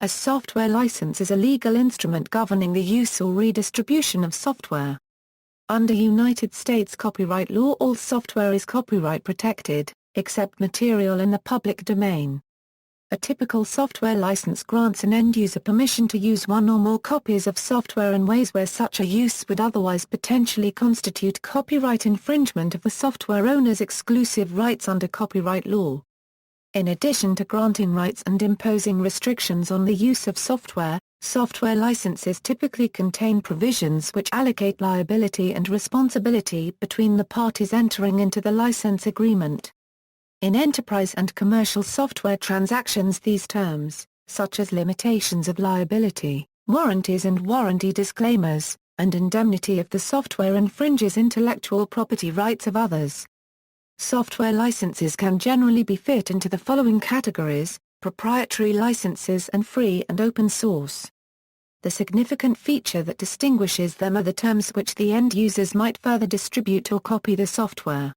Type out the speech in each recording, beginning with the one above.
A software license is a legal instrument governing the use or redistribution of software. Under United States copyright law, all software is copyright protected, except material in the public domain. A typical software license grants an end-user permission to use one or more copies of software in ways where such a use would otherwise potentially constitute copyright infringement of the software owner's exclusive rights under copyright law. In addition to granting rights and imposing restrictions on the use of software, software licenses typically contain provisions which allocate liability and responsibility between the parties entering into the license agreement. In enterprise and commercial software transactions, these terms, such as limitations of liability, warranties and warranty disclaimers, and indemnity if the software infringes intellectual property rights of others. Software licenses can generally be fit into the following categories: proprietary licenses and free and open source. The significant feature that distinguishes them are the terms which the end users might further distribute or copy the software.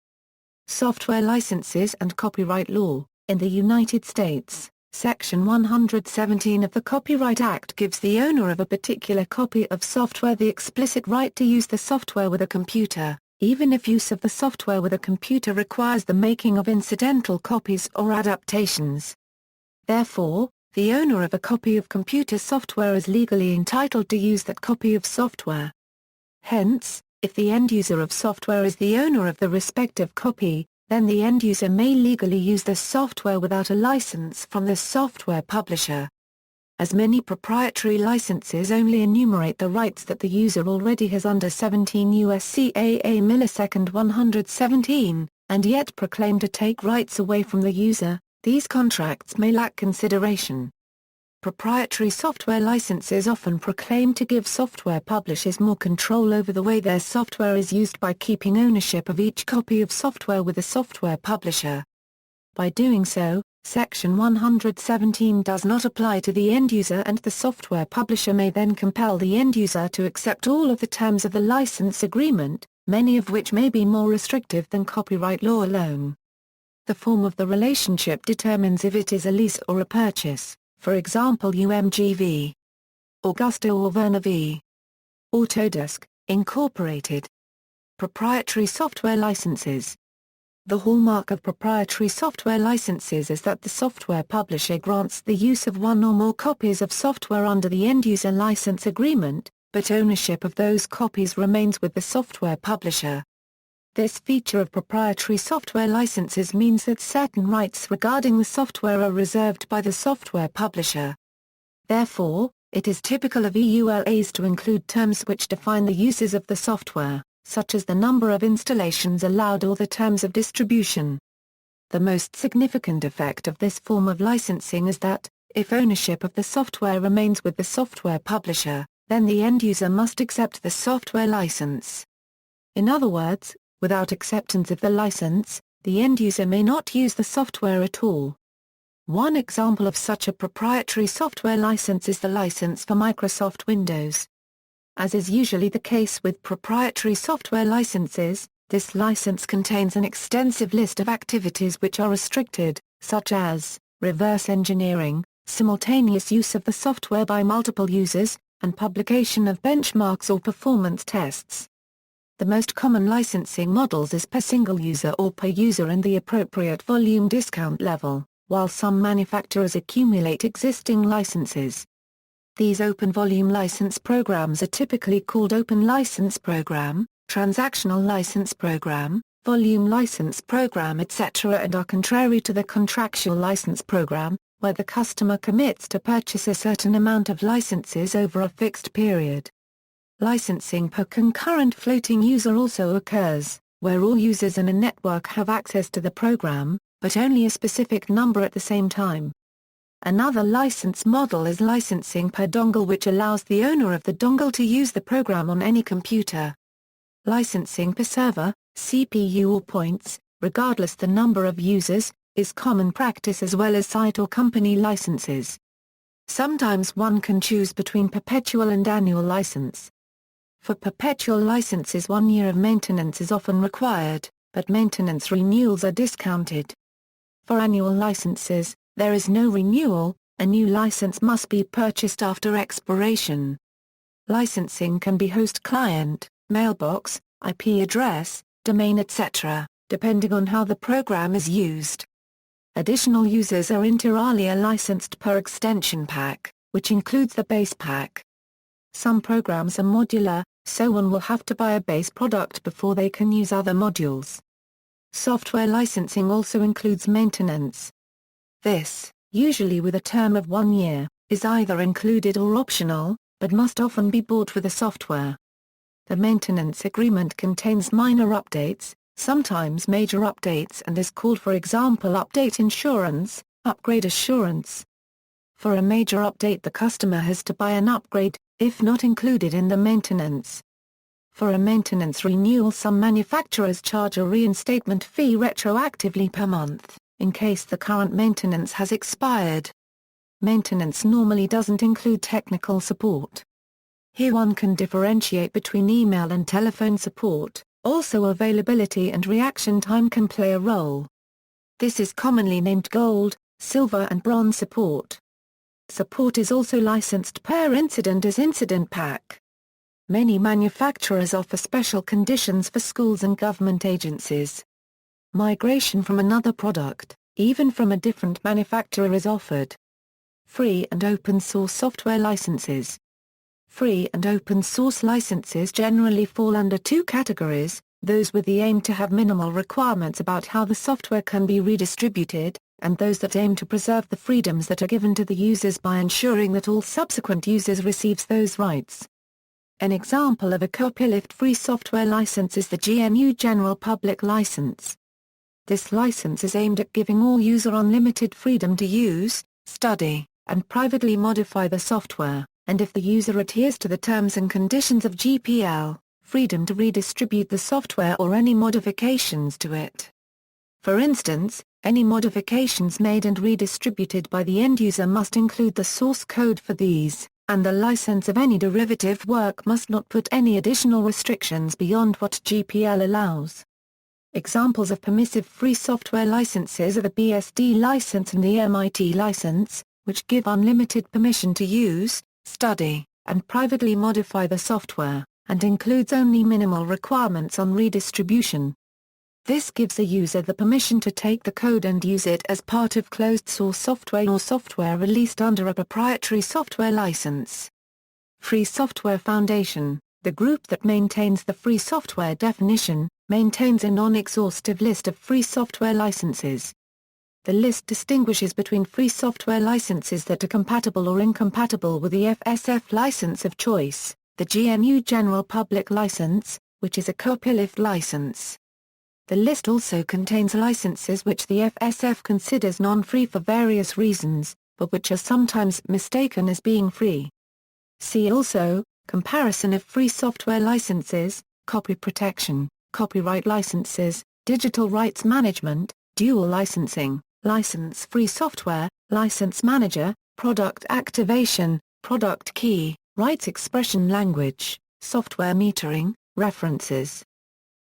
Software licenses and copyright law. In the United States, Section 117 of the Copyright Act gives the owner of a particular copy of software the explicit right to use the software with a computer, even if use of the software with a computer requires the making of incidental copies or adaptations. Therefore, the owner of a copy of computer software is legally entitled to use that copy of software. Hence, if the end user of software is the owner of the respective copy, then the end user may legally use the software without a license from the software publisher. As many proprietary licenses only enumerate the rights that the user already has under 17 U.S.C. AA millisecond 117, and yet proclaim to take rights away from the user, these contracts may lack consideration. Proprietary software licenses often proclaim to give software publishers more control over the way their software is used by keeping ownership of each copy of software with the software publisher. By doing so, Section 117 does not apply to the end user, and the software publisher may then compel the end user to accept all of the terms of the license agreement, many of which may be more restrictive than copyright law alone. The form of the relationship determines if it is a lease or a purchase, for example UMG v. Augusta or Werner v. Autodesk, Incorporated. Proprietary software licenses. The hallmark of proprietary software licenses is that the software publisher grants the use of one or more copies of software under the end-user license agreement, but ownership of those copies remains with the software publisher. This feature of proprietary software licenses means that certain rights regarding the software are reserved by the software publisher. Therefore, it is typical of EULAs to include terms which define the uses of the software, such as the number of installations allowed or the terms of distribution. The most significant effect of this form of licensing is that, if ownership of the software remains with the software publisher, then the end user must accept the software license. In other words, without acceptance of the license, the end user may not use the software at all. One example of such a proprietary software license is the license for Microsoft Windows. As is usually the case with proprietary software licenses, this license contains an extensive list of activities which are restricted, such as reverse engineering, simultaneous use of the software by multiple users, and publication of benchmarks or performance tests. The most common licensing models is per single user or per user and the appropriate volume discount level, while some manufacturers accumulate existing licenses. These open volume license programs are typically called Open License Program, Transactional License Program, Volume License Program etc. and are contrary to the Contractual License Program, where the customer commits to purchase a certain amount of licenses over a fixed period. Licensing per concurrent floating user also occurs, where all users in a network have access to the program, but only a specific number at the same time. Another license model is licensing per dongle, which allows the owner of the dongle to use the program on any computer. Licensing per server, CPU or points, regardless the number of users, is common practice as well as site or company licenses. Sometimes one can choose between perpetual and annual license. For perpetual licenses 1 year of maintenance is often required, but maintenance renewals are discounted. For annual licenses, there is no renewal, a new license must be purchased after expiration. Licensing can be host client, mailbox, IP address, domain etc., depending on how the program is used. Additional users are inter alia licensed per extension pack, which includes the base pack. Some programs are modular, so one will have to buy a base product before they can use other modules. Software licensing also includes maintenance. This, usually with a term of 1 year, is either included or optional, but must often be bought with the software. The maintenance agreement contains minor updates, sometimes major updates, and is called, for example, update insurance, upgrade assurance. For a major update, the customer has to buy an upgrade, if not included in the maintenance. For a maintenance renewal, some manufacturers charge a reinstatement fee retroactively per month, in case the current maintenance has expired. Maintenance normally doesn't include technical support. Here one can differentiate between email and telephone support, also availability and reaction time can play a role. This is commonly named gold, silver and bronze support. Support is also licensed per incident as incident pack. Many manufacturers offer special conditions for schools and government agencies. Migration from another product, even from a different manufacturer, is offered. Free and open source software licenses. Free and open source licenses generally fall under two categories: those with the aim to have minimal requirements about how the software can be redistributed, and those that aim to preserve the freedoms that are given to the users by ensuring that all subsequent users receives those rights. An example of a copyleft-free software license is the GNU General Public License. This license is aimed at giving all user unlimited freedom to use, study, and privately modify the software, and if the user adheres to the terms and conditions of GPL, freedom to redistribute the software or any modifications to it. For instance, any modifications made and redistributed by the end user must include the source code for these, and the license of any derivative work must not put any additional restrictions beyond what GPL allows. Examples of permissive free software licenses are the BSD license and the MIT license, which give unlimited permission to use, study, and privately modify the software, and includes only minimal requirements on redistribution. This gives a user the permission to take the code and use it as part of closed-source software or software released under a proprietary software license. Free Software Foundation, the group that maintains the free software definition, maintains a non-exhaustive list of free software licenses. The list distinguishes between free software licenses that are compatible or incompatible with the FSF license of choice, the GNU General Public License, which is a copyleft license. The list also contains licenses which the FSF considers non-free for various reasons, but which are sometimes mistaken as being free. See also, comparison of free software licenses, copy protection, copyright licenses, digital rights management, dual licensing, license-free software, license manager, product activation, product key, rights expression language, software metering, references.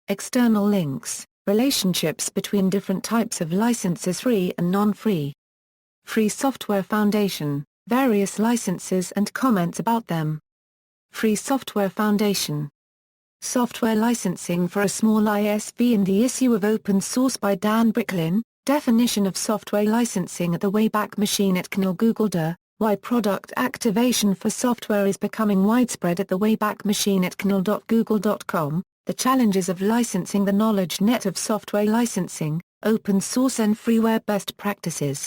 External links, relationships between different types of licenses, free and non-free. Free Software Foundation, various licenses and comments about them. Free Software Foundation. Software licensing for a small ISV and the issue of open source by Dan Bricklin, definition of software licensing at the Wayback Machine at CNIL. Googled why product activation for software is becoming widespread at the Wayback Machine at CNIL.google.com, the challenges of licensing, the knowledge net of software licensing, open source and freeware best practices.